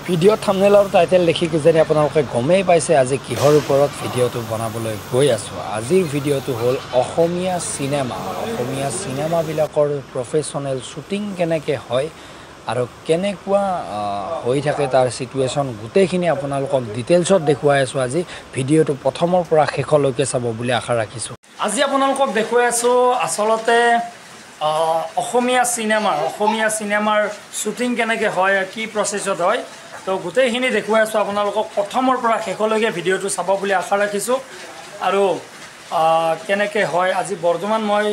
Video' thumbnail আৰু title দেখি কিজানি আপোনালোকে গমেই পাইছে আজি কিহৰ ওপৰত ভিডিঅ'টো বনাবলৈ গৈ আছোঁ। আজিৰ ভিডিঅ'টো হ'ল অসমীয়া চিনেমাবিলাকৰ প্ৰফেশ্যনেল শ্বুটিং কেনেকৈ হয় আৰু কেনেকুৱা হৈ থাকে তাৰ চিটুৱেশ্যন গোটেইখিনি আপোনালোকক ডিটেইলছত দেখুৱাই আছোঁ। আজি ভিডিঅ'টো প্ৰথমৰ পৰা শেষলৈকে চাব বুলি আশা ৰাখিছোঁ। আজি আপোনালোকক দেখুৱাই আছোঁ আচলতে অসমীয়া চিনেমাৰ শ্বুটিং কেনেকৈ হয়, কি প্ৰচেছত হয়, তো গোটেইখিনি দেখুৱাই আছোঁ আপোনালোকক। প্ৰথমৰ পৰা শেষলৈকে ভিডিঅ'টো চাব বুলি আশা ৰাখিছোঁ। আৰু কেনেকৈ হয়, আজি বৰ্তমান মই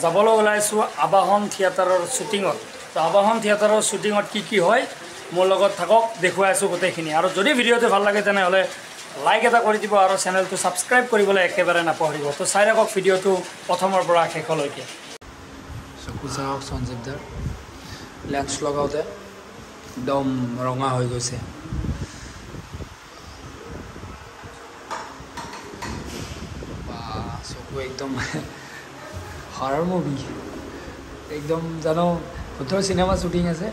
যাবলৈ ওলাইছোঁ আবাহন থিয়েটাৰৰ শ্বুটিঙত। তো আবাহন থিয়েটাৰৰ শ্বুটিঙত কি হয় মোৰ লগত থাকক, দেখুৱাই আছোঁ গোটেইখিনি। আৰু যদি ভিডিঅ'টো ভাল লাগে তেনেহ'লে লাইক এটা কৰি দিব আৰু চেনেলটো ছাবস্ক্ৰাইব কৰিবলৈ একেবাৰে নাপাহৰিব। তো চাই ৰাখক ভিডিঅ'টো প্ৰথমৰ পৰা শেষলৈকে। চকু চাওক সঞ্জীৱদাৰ লেন্স লগাওঁতে একদম ৰঙা হৈ গৈছে। চকু একদম হৰৰ মুভি একদম জানো কোথাও চিনেমা শ্বুটিং আছে।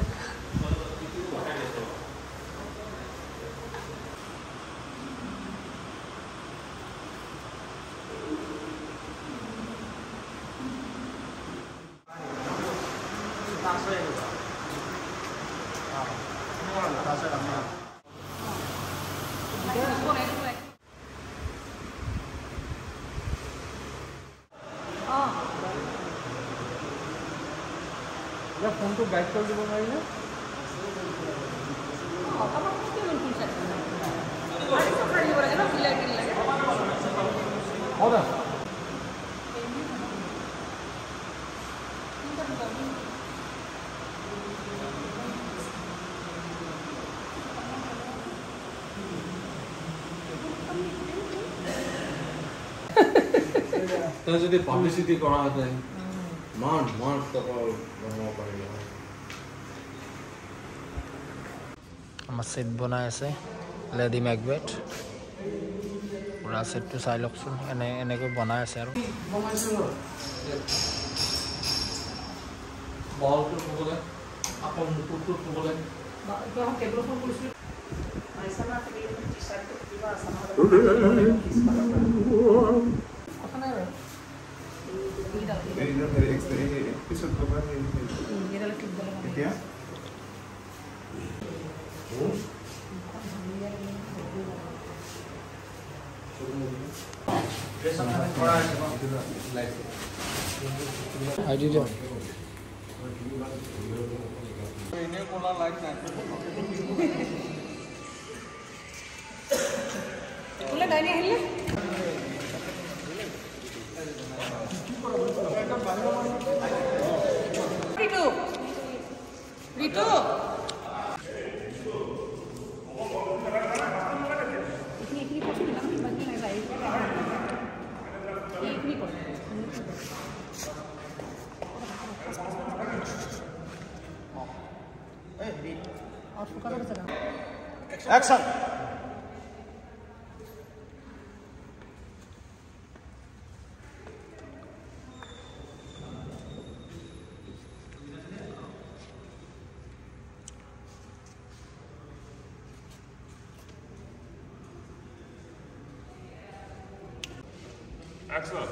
ফোনটো গাইড কৰি দিব পাৰিলে তই যদি পাব্লিচিটি কৰা হেঁতেন মান টকা বনাব পাৰিলে। আমাৰ ছেট বনাই আছে লেডি মেকবেথ। পুৰা ছেটটো চাই লওকচোন, এনেকৈ বনাই আছে আৰু বলটো থ'বলৈ আকৌ মুকুটটো থ'বলৈ Action! Excellent.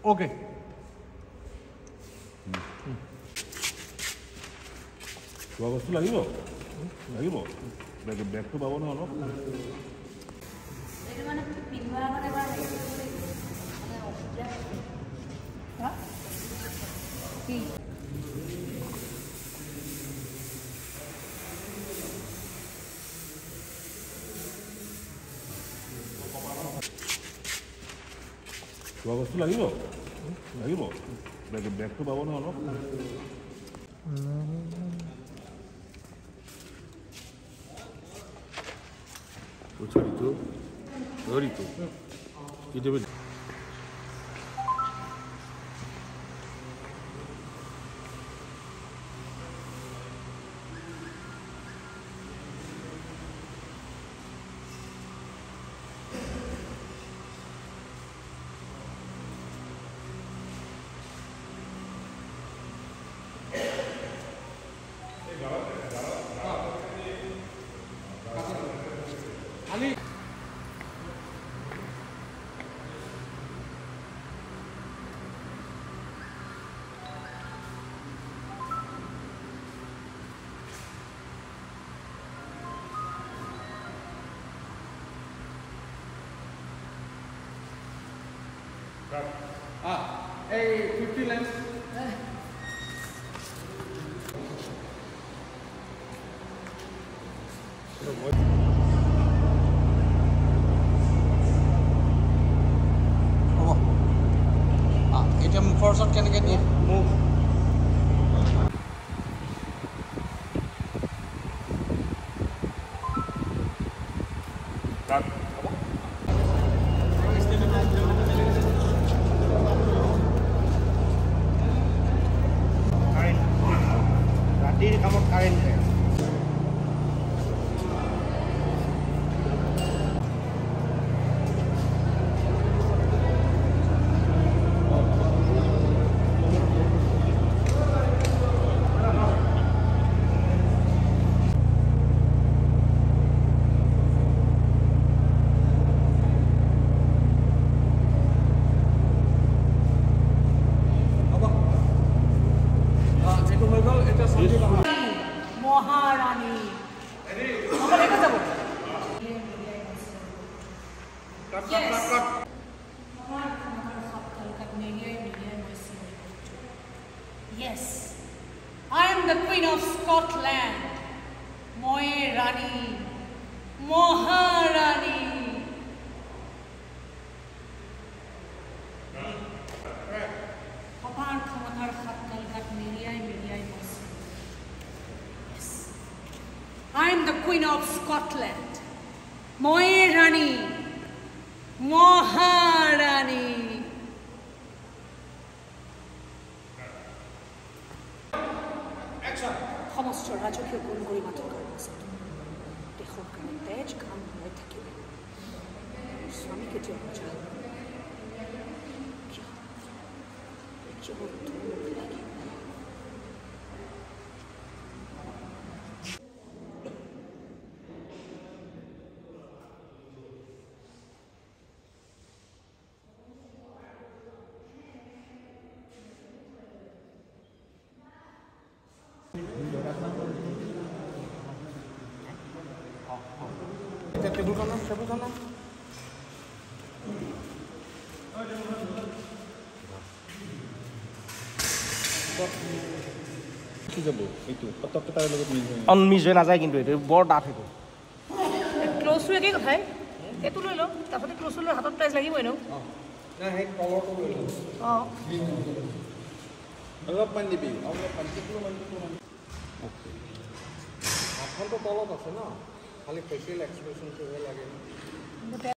Okay. Luego tú la digo. লাগিব বেগটো পাব নহয় অলপ এইটো মানে পিন্ধোৱা মানে এবাৰ হেৰি কৰিব লাগিব মানে অসুবিধা হা কি খোৱা বস্তু লাগিব বেগটো পাব নহয় অলপ Dorito. E deve. Ali. Hey, 50 length. এতিয়া মুখৰ ওচৰত কেনেকৈ দিয়ে মুখ ৰাতিৰ কামত কাৰেণ্ট যায় মহারানী Yes, I am the Queen of Scotland. Moi Rani, Maharani. Apar khamatar khatal kat meriai moisi. Yes, I am the Queen of Scotland. Moi Rani, Maharani. সমস্ত ৰাজকীয় গুণ গৰিমা থকাৰ পাছত দেশৰ কাৰণে তেজ ঘাম হৈ থাকিলে স্বামী কেতিয়াও নাযায় টেবুল খানা মিছ হৈ নাযায় কিন্তু এইটো বৰ ডাঠ সেইটো ক্ল'জটো একেই কথাই এইটো লৈ লওঁ তাৰপাছতে ক্ল'জটো লৈ হাতত প্ৰাইজ লাগিবই ন অঁ অলপমান দিবি অলপমান হাতখনটো তলত আছে ন খালি ফেচিয়েল এক্সপ্ৰেশ্যনটোহে লাগে